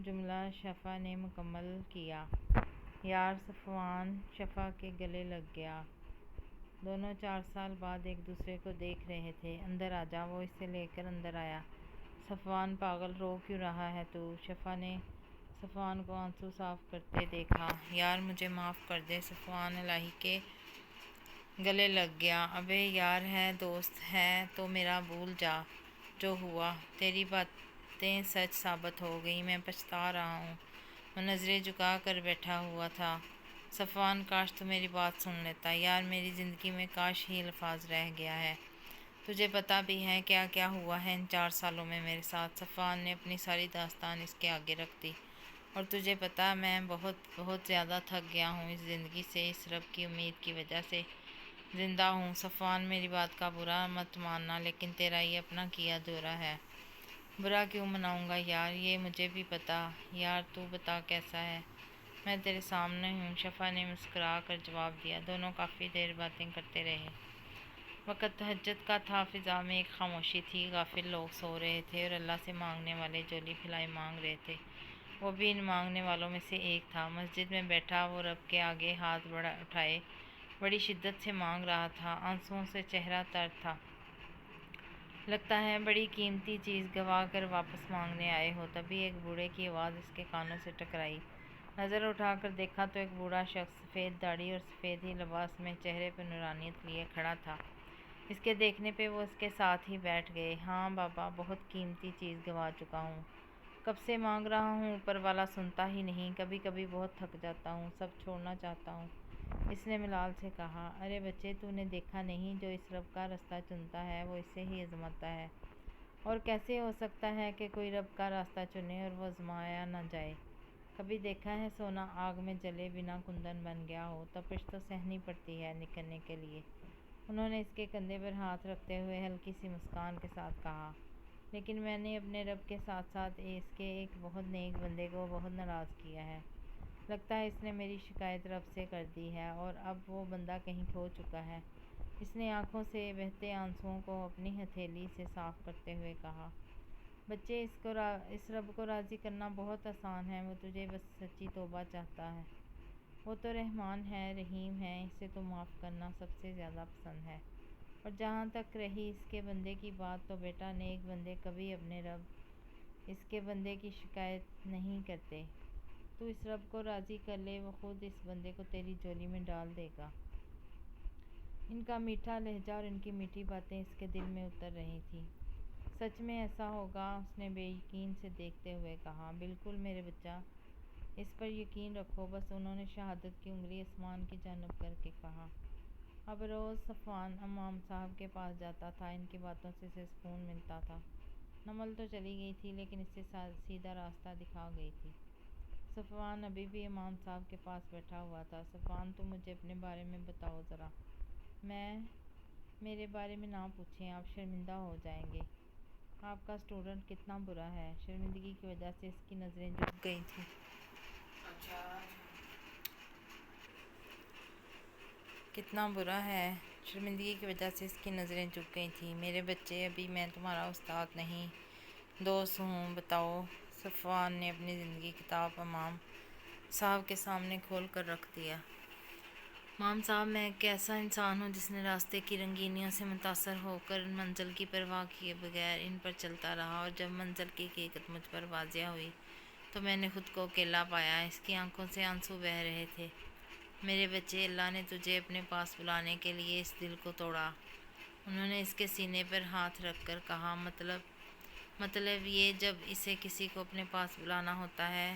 جملہ شفا نے مکمل کیا۔ یار صفوان شفا کے گلے لگ گیا۔ دونوں 4 سال بعد ایک دوسرے کو دیکھ رہے تھے۔ اندر آ جا، وہ اسے لے کر اندر آیا۔ صفوان پاگل، رو کیوں رہا ہے تو؟ شفا نے صفوان کو آنسو صاف کرتے دیکھا۔ یار مجھے معاف کر دے۔ صفوان الہی کے گلے لگ گیا۔ ابے یار ہے، دوست ہے تو میرا بھول جا جو ہوا۔ تیری باتیں سچ ثابت ہو گئی، میں پچھتا رہا ہوں۔ وہ نظریں جھکا کر بیٹھا ہوا تھا۔ صفوان کاش تو میری بات سن لیتا۔ یار میری زندگی میں کاش ہی الفاظ رہ گیا ہے۔ تجھے پتہ بھی ہے کیا کیا ہوا ہے ان 4 سالوں میں میرے ساتھ؟ صفوان نے اپنی ساری داستان اس کے آگے رکھ دی۔ اور تجھے پتہ میں بہت بہت زیادہ تھک گیا ہوں اس زندگی سے، اس رب کی امید کی وجہ سے زندہ ہوں۔ صفوان میری بات کا برا مت ماننا، لیکن تیرا یہ اپنا کیا دھورا ہے۔ برا کیوں مناؤں گا یار، یہ مجھے بھی پتہ۔ یار تو بتا کیسا ہے؟ میں تیرے سامنے ہوں، شفا نے مسکرا کر جواب دیا۔ دونوں کافی دیر باتیں کرتے رہے۔ وقت تہجد کا تھا، فضا میں ایک خاموشی تھی۔ غافل لوگ سو رہے تھے اور اللہ سے مانگنے والے جھولی پھیلائے مانگ رہے تھے۔ وہ بھی ان مانگنے والوں میں سے ایک تھا۔ مسجد میں بیٹھا وہ رب کے آگے ہاتھ اٹھائے بڑی شدت سے مانگ رہا تھا۔ آنسوؤں سے چہرہ تر تھا۔ لگتا ہے بڑی قیمتی چیز گنوا کر واپس مانگنے آئے ہو۔ تبھی ایک بوڑھے کی آواز اس کے کانوں سے ٹکرائی۔ نظر اٹھا کر دیکھا تو ایک بوڑھا شخص سفید داڑھی اور سفید ہی لباس میں چہرے پر نورانیت لیے کھڑا تھا۔ اس کے دیکھنے پہ وہ اس کے ساتھ ہی بیٹھ گئے۔ ہاں بابا، بہت قیمتی چیز گنوا چکا ہوں۔ کب سے مانگ رہا ہوں، اوپر والا سنتا ہی نہیں۔ کبھی کبھی بہت تھک جاتا ہوں، سب چھوڑنا چاہتا ہوں۔ اس نے ملال سے کہا۔ ارے بچے، تو نے دیکھا نہیں، جو اس رب کا رستہ چنتا ہے وہ اسے ہی آزماتا ہے۔ اور کیسے ہو سکتا ہے کہ کوئی رب کا راستہ چنے اور وہ آزمایا نہ جائے؟ کبھی دیکھا ہے سونا آگ میں جلے بنا کندن بن گیا ہو؟ تپش تو سہنی پڑتی ہے نکلنے کے لیے۔ انہوں نے اس کے کندھے پر ہاتھ رکھتے ہوئے ہلکی سی مسکان کے ساتھ کہا۔ لیکن میں نے اپنے رب کے ساتھ ساتھ اس کے ایک بہت نیک بندے کو بہت ناراض کیا ہے۔ لگتا ہے اس نے میری شکایت رب سے کر دی ہے اور اب وہ بندہ کہیں کھو چکا ہے۔ اس نے آنکھوں سے بہتے آنسوؤں کو اپنی ہتھیلی سے صاف کرتے ہوئے کہا۔ بچے، اس رب کو راضی کرنا بہت آسان ہے۔ وہ تجھے بس سچی توبہ چاہتا ہے۔ وہ تو رحمان ہے، رحیم ہے، اسے تو معاف کرنا سب سے زیادہ پسند ہے۔ اور جہاں تک رہی اس کے بندے کی بات، تو بیٹا، نیک بندے کبھی اپنے رب اس کے بندے کی شکایت نہیں کرتے۔ تو اس رب کو راضی کر لے، وہ خود اس بندے کو تیری جھولی میں ڈال دے گا۔ ان کا میٹھا لہجہ اور ان کی میٹھی باتیں اس کے دل میں اتر رہی تھیں۔ سچ میں ایسا ہوگا؟ اس نے بے یقین سے دیکھتے ہوئے کہا۔ بالکل میرے بچہ، اس پر یقین رکھو بس۔ انہوں نے شہادت کی انگلی آسمان کی جانب کر کے کہا۔ اب روز صفوان امام صاحب کے پاس جاتا تھا، ان کی باتوں سے اسے سکون ملتا تھا۔ نمل تو چلی گئی تھی، لیکن اسے سیدھا راستہ دکھا گئی تھی۔ صفوان ابھی بھی امام صاحب کے پاس بیٹھا ہوا تھا۔ صفوان، تم مجھے اپنے بارے میں بتاؤ ذرا۔ میرے بارے میں نہ پوچھیں، آپ شرمندہ ہو جائیں گے۔ آپ کا اسٹوڈنٹ کتنا برا ہے؟ شرمندگی کی وجہ سے اس کی نظریں جھک گئی تھیں۔ کتنا برا ہے؟ شرمندگی کی وجہ سے اس کی نظریں جھک گئی تھیں۔ میرے بچے، ابھی میں تمہارا استاد نہیں، دوست ہوں۔ بتاؤ۔ صفوان نے اپنی زندگی کتاب امام صاحب کے سامنے کھول کر رکھ دیا۔ امام صاحب، میں ایک ایسا انسان ہوں جس نے راستے کی رنگینیوں سے متاثر ہو کر منزل کی پرواہ کیے بغیر ان پر چلتا رہا، اور جب منزل کی حقیقت مجھ پر واضح ہوئی تو میں نے خود کو اکیلا پایا۔ اس کی آنکھوں سے آنسو بہہ رہے تھے۔ میرے بچے، اللہ نے تجھے اپنے پاس بلانے کے لیے اس دل کو توڑا۔ انہوں نے اس کے سینے پر ہاتھ رکھ کر کہا۔ مطلب یہ، جب اسے کسی کو اپنے پاس بلانا ہوتا ہے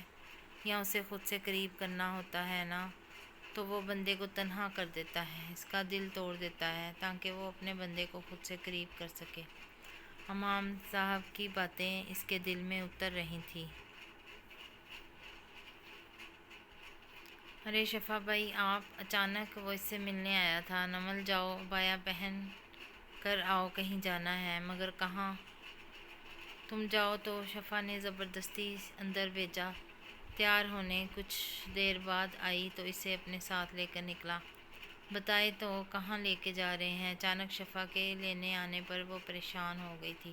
یا اسے خود سے قریب کرنا ہوتا ہے نا، تو وہ بندے کو تنہا کر دیتا ہے، اس کا دل توڑ دیتا ہے تاکہ وہ اپنے بندے کو خود سے قریب کر سکے۔ امام صاحب کی باتیں اس کے دل میں اتر رہی تھیں۔ ارے شفا بھائی، آپ اچانک؟ وہ اس سے ملنے آیا تھا۔ نمل، جاؤ، عبایا پہن کر آؤ، کہیں جانا ہے۔ مگر کہاں؟ تم جاؤ تو۔ شفا نے زبردستی اندر بھیجا۔ تیار ہونے کچھ دیر بعد آئی تو اسے اپنے ساتھ لے کر نکلا۔ بتائے تو، کہاں لے کے جا رہے ہیں؟ اچانک شفا کے لینے آنے پر وہ پریشان ہو گئی تھی۔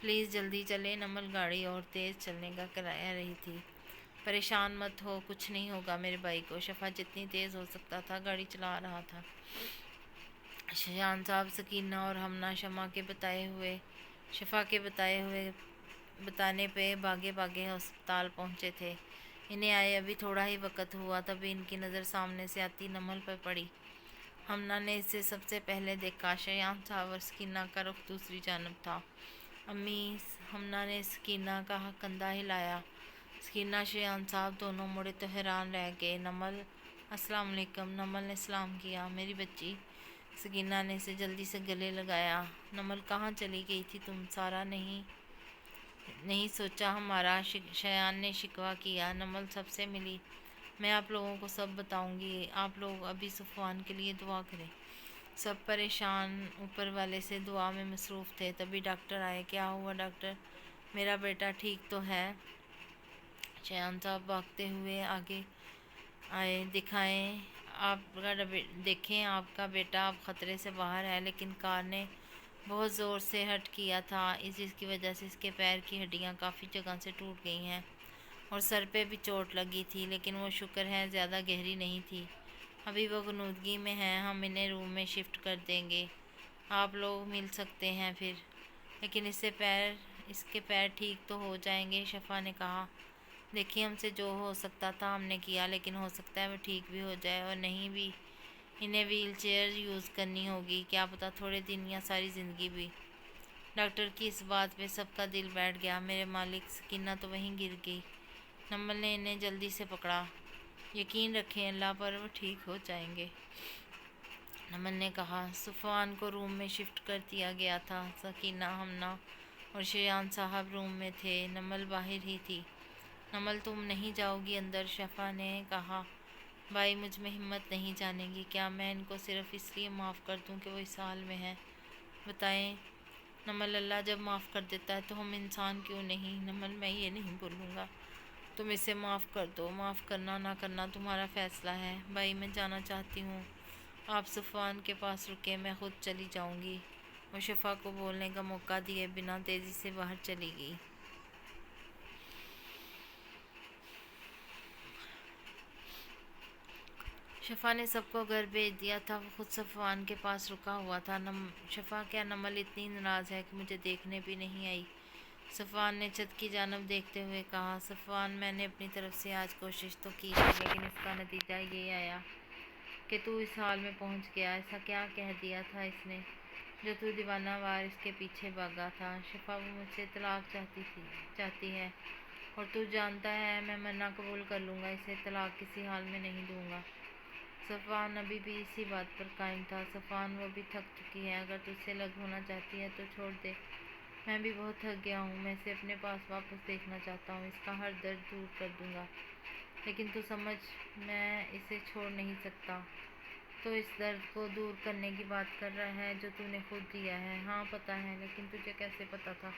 پلیز جلدی چلے، نمل گاڑی اور تیز چلنے کا کرایہ رہی تھی۔ پریشان مت ہو، کچھ نہیں ہوگا میرے بھائی کو۔ شفا جتنی تیز ہو سکتا تھا گاڑی چلا رہا تھا۔ شایان صاحب سکینہ اور ہمنا شفا کے بتانے پہ بھاگے بھاگے ہسپتال پہنچے تھے۔ انہیں آئے ابھی تھوڑا ہی وقت ہوا، تبھی ان کی نظر سامنے سے آتی نمل پر پڑی۔ ہمنا نے اسے سب سے پہلے دیکھا۔ شایان صاحب اور سکینہ کا رخ دوسری جانب تھا۔ امی، ہمنا نے سکینہ کا کندھا ہلایا۔ سکینہ، شایان صاحب دونوں مڑے تو حیران رہ گئے۔ نمل، السلام علیکم۔ نمل نے سلام کیا۔ میری بچی۔ سکینہ نے اسے جلدی سے گلے لگایا۔ نمل، کہاں چلی گئی تھی تم؟ سارا نہیں سوچا ہمارا؟ شایان نے شکوہ کیا۔ نمل سب سے ملی۔ میں آپ لوگوں کو سب بتاؤں گی۔ آپ لوگ ابھی صفوان کے لیے دعا کریں۔ سب پریشان اوپر والے سے دعا میں مصروف تھے۔ تبھی ڈاکٹر آئے۔ کیا ہوا ڈاکٹر؟ میرا بیٹا ٹھیک تو ہے؟ شایان صاحب بھاگتے ہوئے آگے آئے۔ دیکھیں آپ کا بیٹا اب خطرے سے باہر ہے، لیکن کار نے بہت زور سے ہٹ کیا تھا، جس کی وجہ سے اس کے پیر کی ہڈیاں کافی جگہ سے ٹوٹ گئی ہیں اور سر پہ بھی چوٹ لگی تھی، لیکن وہ شکر ہے زیادہ گہری نہیں تھی۔ ابھی وہ غنودگی میں ہیں، ہم انہیں روم میں شفٹ کر دیں گے۔ آپ لوگ مل سکتے ہیں پھر، لیکن اس کے پیر ٹھیک تو ہو جائیں گے؟ شفا نے کہا۔ دیکھیے، ہم سے جو ہو سکتا تھا ہم نے کیا، لیکن ہو سکتا ہے وہ ٹھیک بھی ہو جائے، اور نہیں بھی انہیں ویل چیئر یوز کرنی ہوگی، کیا پتہ تھوڑے دن یا ساری زندگی بھی۔ ڈاکٹر کی اس بات پہ سب کا دل بیٹھ گیا۔ میرے مالک، سکینہ تو وہیں گر گئی۔ نمل نے انہیں جلدی سے پکڑا۔ یقین رکھیں اللہ پر، وہ ٹھیک ہو جائیں گے، نمل نے کہا۔ صفوان کو روم میں شفٹ کر دیا گیا تھا۔ سکینہ، ہمنا اور شایان صاحب روم میں تھے، نمل باہر ہی تھی۔ نمل، تم نہیں جاؤ گی اندر؟ شفا نے کہا۔ بھائی، مجھ میں ہمت نہیں جانے گی۔ کیا میں ان کو صرف اس لیے معاف کر دوں کہ وہ اس حال میں ہیں؟ بتائیں نمل، اللہ جب معاف کر دیتا ہے تو ہم انسان کیوں نہیں؟ نمل، میں یہ نہیں بولوں گا، تم اسے معاف کر دو۔ معاف کرنا نہ کرنا تمہارا فیصلہ ہے۔ بھائی، میں جانا چاہتی ہوں، آپ صفوان کے پاس رکیں، میں خود چلی جاؤں گی۔ وہ شفا کو بولنے کا موقع دیے بنا تیزی سے باہر چلی گئی۔ شفا نے سب کو گھر بھیج دیا تھا، وہ خود صفوان کے پاس رکا ہوا تھا۔ شفا، کیا نمل اتنی ناراض ہے کہ مجھے دیکھنے بھی نہیں آئی؟ صفوان نے چھت کی جانب دیکھتے ہوئے کہا۔ صفوان، میں نے اپنی طرف سے آج کوشش تو کی تھی، لیکن اس کا نتیجہ یہ آیا کہ تو اس حال میں پہنچ گیا۔ ایسا کیا کہہ دیا تھا اس نے جو تو دیوانہ وار اس کے پیچھے بھاگا تھا؟ شفا، وہ مجھ سے طلاق چاہتی ہے، اور تو جانتا ہے میں مرنا قبول کر لوں گا، اسے طلاق کسی حال میں نہیں دوں گا۔ صفوان ابھی بھی اسی بات پر قائم تھا۔ صفوان، وہ بھی تھک چکی ہے، اگر تجھ سے الگ ہونا چاہتی ہے تو چھوڑ دے۔ میں بھی بہت تھک گیا ہوں، میں اسے اپنے پاس واپس دیکھنا چاہتا ہوں، اس کا ہر درد دور کر دوں گا، لیکن تو سمجھ، میں اسے چھوڑ نہیں سکتا۔ تو اس درد کو دور کرنے کی بات کر رہا ہے جو تو نے خود دیا ہے؟ ہاں پتہ ہے، لیکن تجھے کیسے پتہ تھا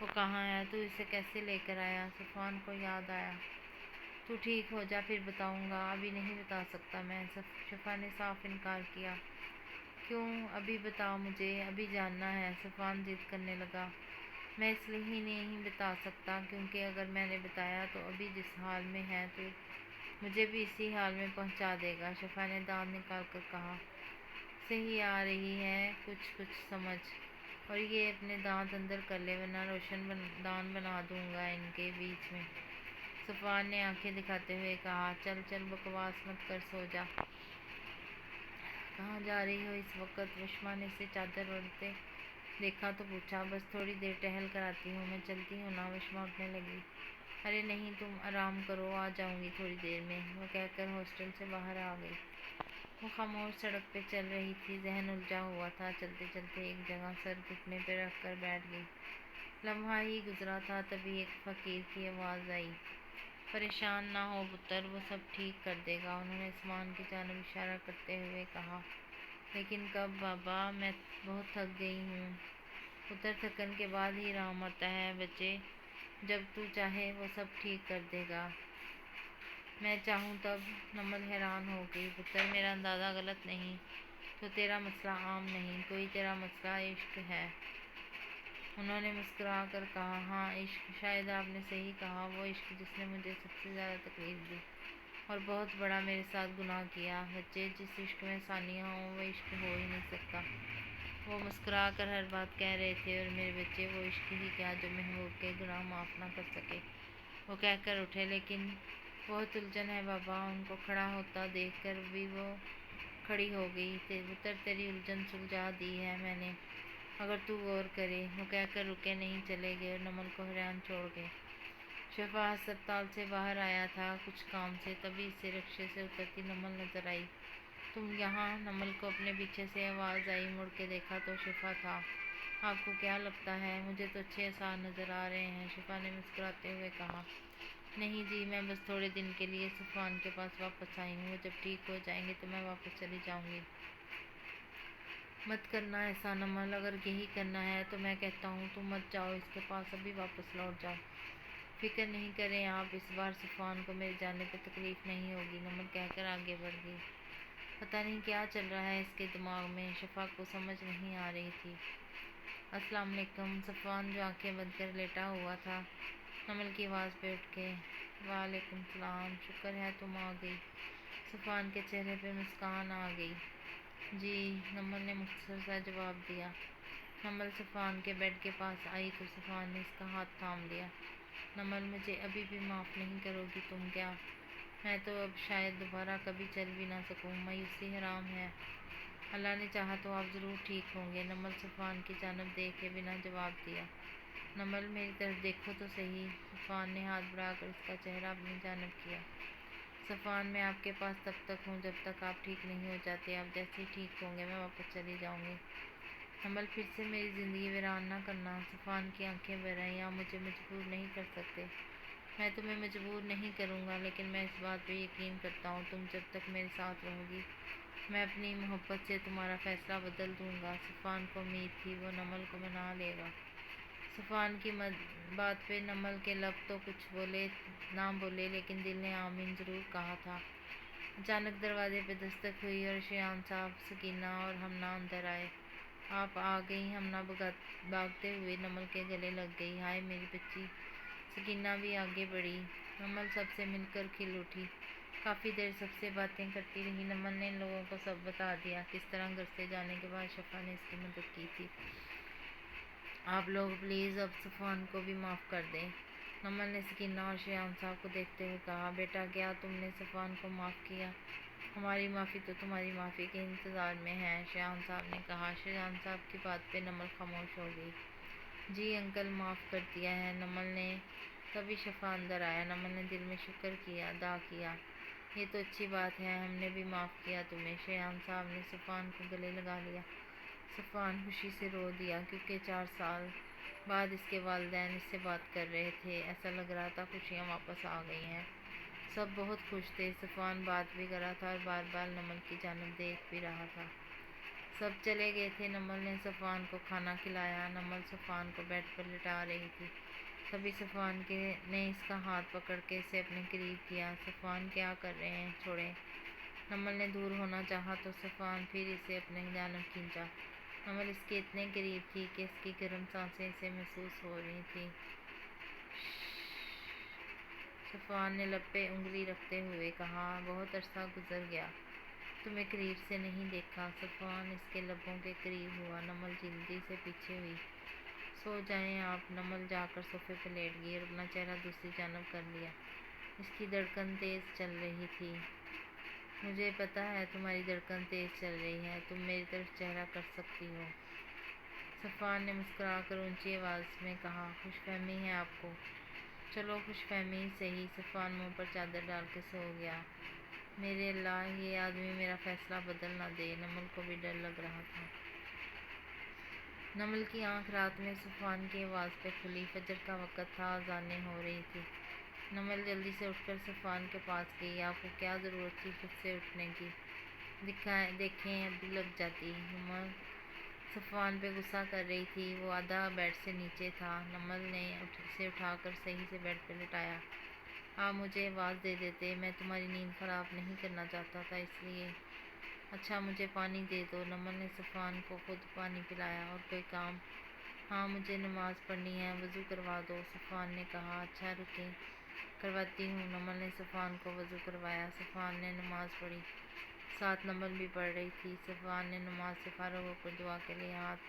وہ کہاں ہے؟ تو اسے کیسے لے کر آیا؟ صفوان کو یاد آیا۔ تو ٹھیک ہو جا پھر بتاؤں گا، ابھی نہیں بتا سکتا میں۔ شفا نے صاف انکار کیا۔ کیوں؟ ابھی بتا مجھے، ابھی جاننا ہے۔ صفوان ضد کرنے لگا۔ میں اس لیے ہی نہیں بتا سکتا کیونکہ اگر میں نے بتایا تو ابھی جس حال میں ہے تو مجھے بھی اسی حال میں پہنچا دے گا۔ شفا نے دانت نکال کر کہا۔ صحیح آ رہی ہے کچھ سمجھ، اور یہ اپنے دانت اندر کر لے ورنہ روشن دان بنا دوں گا ان کے بیچ میں۔ صفوان نے آنکھیں دکھاتے ہوئے کہا۔ چل بکواس مت کر، سو جا۔ کہاں جا رہی ہو اس وقت؟ وشما نے اسے چادر اوڑھتے دیکھا تو پوچھا۔ بس تھوڑی دیر ٹہل کر آتی ہوں، میں چلتی ہوں نا۔ وشما اٹھنے لگی۔ ارے نہیں، تم آرام کرو، آ جاؤں گی تھوڑی دیر میں، وہ کہہ کر ہاسٹل سے باہر آ گئی۔ وہ خاموش سڑک پہ چل رہی تھی، ذہن الجھا ہوا تھا۔ چلتے چلتے ایک جگہ سر گھٹنے پہ رکھ کر بیٹھ گئی۔ لمحہ ہی گزرا تھا، تبھی ایک فقیر کی آواز آئی۔ پریشان نہ ہو پتر، وہ سب ٹھیک کر دے گا، انہوں نے آسمان کی جانب اشارہ کرتے ہوئے کہا۔ لیکن کب بابا؟ میں بہت تھک گئی ہوں پتر، تھکن کے بعد ہی آرام آتا ہے بچے، جب تو چاہے وہ سب ٹھیک کر دے گا۔ میں چاہوں تب؟ نمل حیران ہو گئی۔ پتر، میرا اندازہ غلط نہیں تو تیرا مسئلہ عام نہیں، کوئی تیرا مسئلہ عشق ہے؟ انہوں نے مسکرا کر کہا، ہاں عشق، شاید آپ نے صحیح کہا، وہ عشق جس نے مجھے سب سے زیادہ تکلیف دی اور بہت بڑا میرے ساتھ گناہ کیا۔ بچے، جس عشق میں ثانیہ ہوں وہ عشق ہو ہی نہیں سکتا۔ وہ مسکرا کر ہر بات کہہ رہے تھے، اور میرے بچے، وہ عشق ہی کیا جو محبوب کے گناہ معاف نہ کر سکے۔ وہ کہہ کر اٹھے، لیکن بہت الجھن ہے بابا۔ ان کو کھڑا ہوتا دیکھ کر بھی وہ کھڑی ہو گئی۔ پتر، تیری الجھن سلجھا دی ہے میں نے، اگر تو غور کرے۔ وہ کہہ کر رکے نہیں، چلے گئے اور نمل کو حیران چھوڑ گئے۔ شفا ہسپتال سے باہر آیا تھا کچھ کام سے، تبھی اسے رکشے سے اترتی نمل نظر آئی۔ تم یہاں؟ نمل کو اپنے پیچھے سے آواز آئی، مڑ کے دیکھا تو شفا تھا۔ آپ کو کیا لگتا ہے؟ مجھے تو اچھے آثار نظر آ رہے ہیں، شفا نے مسکراتے ہوئے کہا۔ نہیں جی، میں بس تھوڑے دن کے لیے صفوان کے پاس واپس آئی ہوں، وہ جب ٹھیک ہو جائیں گے تو میں واپس چلی جاؤں گی۔ مت کرنا ایسا نمل، اگر یہی کرنا ہے تو میں کہتا ہوں تم مت جاؤ اس کے پاس، ابھی واپس لوٹ جاؤ۔ فکر نہیں کریں آپ، اس بار صفوان کو میرے جانے پہ تکلیف نہیں ہوگی، نمل کہہ کر آگے بڑھ گئی۔ پتہ نہیں کیا چل رہا ہے اس کے دماغ میں، شفا کو سمجھ نہیں آ رہی تھی۔ السلام علیکم۔ صفوان جو آنکھیں بند کر لیٹا ہوا تھا، نمل کی آواز پہ اٹھ کے، وعلیکم السلام، شکر ہے تم آ گئی۔ صفوان کے چہرے پہ مسکان آ گئی۔ جی، نمل نے مختصر سا جواب دیا۔ نمل صفوان کے بیڈ کے پاس آئی تو صفوان نے اس کا ہاتھ تھام لیا۔ نمل، مجھے ابھی بھی معاف نہیں کرو گی تم کیا؟ میں تو اب شاید دوبارہ کبھی چل بھی نہ سکوں، مایوسی حرام ہے۔ اللہ نے چاہا تو آپ ضرور ٹھیک ہوں گے، نمل صفوان کی جانب دیکھے بنا جواب دیا۔ نمل، میری طرف دیکھو تو صحیح۔ صفوان نے ہاتھ بڑھا کر اس کا چہرہ اپنی جانب کیا۔ صفوان، میں آپ کے پاس تب تک ہوں جب تک آپ ٹھیک نہیں ہو جاتے، آپ جیسے ہی ٹھیک ہوں گے میں واپس چلی جاؤں گی۔ نمل، پھر سے میری زندگی ویران نہ کرنا۔ صفوان کی آنکھیں بھر آئیں۔ آپ مجھے مجبور نہیں کر سکتے۔ میں تمہیں مجبور نہیں کروں گا، لیکن میں اس بات پہ یقین کرتا ہوں تم جب تک میرے ساتھ رہو گی میں اپنی محبت سے تمہارا فیصلہ بدل دوں گا۔ صفوان کو امید تھی وہ نمل کو منا لے گا۔ صفوان کی بات پہ نمل کے لب تو کچھ نہ بولے، لیکن دل نے آمین ضرور کہا تھا۔ اچانک دروازے پہ دستک ہوئی اور شایان صاحب، سکینہ اور ہمنا اندر آئے۔ آپ آ گئیں؟ ہمنا بھاگتے ہوئے نمل کے گلے لگ گئی۔ ہائے میری بچی۔ سکینہ بھی آگے بڑھی۔ نمل سب سے مل کر کھل اٹھی۔ کافی دیر سب سے باتیں کرتی رہی۔ نمل نے ان لوگوں کو سب بتا دیا، کس طرح گھر سے جانے کے بعد شفا نے اس کی مدد کی تھی۔ آپ لوگ پلیز اب صفوان کو بھی معاف کر دیں۔ نمل نے سکینہ اور شایان صاحب کو دیکھتے ہوئے کہا، بیٹا کیا تم نے صفوان کو معاف کیا؟ ہماری معافی تو تمہاری معافی کے انتظار میں ہے، شایان صاحب نے کہا۔ شایان صاحب کی بات پہ نمل خاموش ہو گئی۔ جی انکل، معاف کر دیا ہے نمل نے۔ تبھی شفا اندر آیا۔ نمل نے دل میں شکر ادا کیا، یہ تو اچھی بات ہے، ہم نے بھی معاف کیا تمہیں۔ شایان صاحب نے صفوان کو گلے لگا لیا۔ صفوان خوشی سے رو دیا، کیونکہ 4 سال بعد اس کے والدین اس سے بات کر رہے تھے۔ ایسا لگ رہا تھا خوشیاں واپس آ گئی ہیں۔ سب بہت خوش تھے۔ صفوان بات بھی کر رہا تھا اور بار بار نمل کی جانب دیکھ بھی رہا تھا۔ سب چلے گئے تھے۔ نمل نے صفوان کو کھانا کھلایا۔ نمل صفوان کو بیڈ پر لٹا رہی تھی، تبھی صفوان نے اس کا ہاتھ پکڑ کے اسے اپنے قریب کیا۔ صفوان، کیا کر رہے ہیں؟ چھوڑیں۔ نمل نے دور ہونا چاہا تو صفوان پھر اسے اپنی جانب کھینچا۔ نمل اس کے اتنے قریب تھی کہ اس کی گرم سانسیں اسے محسوس ہو رہی تھیں۔ صفوان نے لب پہ انگلی رکھتے ہوئے کہا، بہت عرصہ گزر گیا، تمہیں قریب سے نہیں دیکھا۔ صفوان اس کے لبوں کے قریب ہوا۔ نمل جلدی سے پیچھے ہوئی۔ سو جائیں آپ۔ نمل جا کر صوفے پہ لیٹ گئی اور اپنا چہرہ دوسری جانب کر لیا۔ اس کی دھڑکن تیز چل رہی تھی۔ مجھے پتہ ہے تمہاری دھڑکن تیز چل رہی ہے، تم میری طرف چہرہ کر سکتی ہو۔ صفوان نے مسکرا کر اونچی آواز میں کہا، خوش فہمی ہے آپ کو؟ چلو خوش فہمی ہی صحیح۔ صفوان منہ پر چادر ڈال کے سو گیا۔ میرے اللہ، یہ آدمی میرا فیصلہ بدل نہ دے۔ نمل کو بھی ڈر لگ رہا تھا۔ نمل کی آنکھ رات میں صفوان کی آواز پہ کھلی۔ فجر کا وقت تھا، اذانیں ہو رہی تھی۔ نمل جلدی سے اٹھ کر صفوان کے پاس گئی۔ آپ کو کیا ضرورت تھی خود سے اٹھنے کی؟ دیکھیں ابھی لگ جاتی۔ نمل صفوان پہ غصہ کر رہی تھی، وہ آدھا بیڈ سے نیچے تھا۔ نمل نے اسے اٹھا کر صحیح سے بیڈ پہ لٹایا۔ آپ مجھے آواز دے دیتے، میں تمہاری نیند خراب نہیں کرنا چاہتا تھا اس لیے۔ اچھا مجھے پانی دے دو۔ نمل نے صفوان کو خود پانی پلایا۔ اور کوئی کام؟ ہاں مجھے نماز پڑھنی ہے، وضو کروا دو۔ صفوان نے کہا اچھا رکیں کرواتی ہوں۔ نمل نے صفوان کو وضو کروایا۔ صفوان نے نماز پڑھی، ساتھ نمل بھی پڑھ رہی تھی۔ صفوان نے نماز سے فارغ ہو کر دعا کے لیے ہاتھ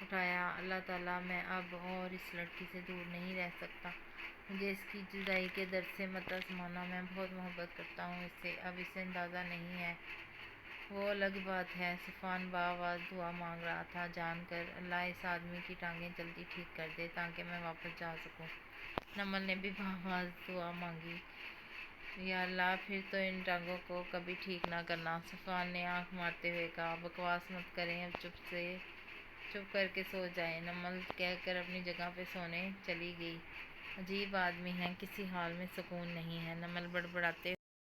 اٹھایا، اللہ تعالیٰ میں اب اور اس لڑکی سے دور نہیں رہ سکتا، مجھے اس کی جدائی کے درد سے مت آزمانا، میں بہت محبت کرتا ہوں اس سے، اب اسے اندازہ نہیں ہے، وہ الگ بات ہے۔ صفوان بآواز دعا مانگ رہا تھا، جان کر اللہ اس آدمی کی ٹانگیں جلدی ٹھیک کر دے تاکہ میں واپس جا سکوں۔ نمل نے بھی بآواز دعا مانگی، یا اللہ پھر تو ان ٹانگوں کو کبھی ٹھیک نہ کرنا۔ صفوان نے آنکھ مارتے ہوئے کہا بکواس مت کریں، اب چپ کر کے سو جائیں۔ نمل کہہ کر اپنی جگہ پہ سونے چلی گئی۔ عجیب آدمی ہے، کسی حال میں سکون نہیں ہے، نمل بڑبڑاتے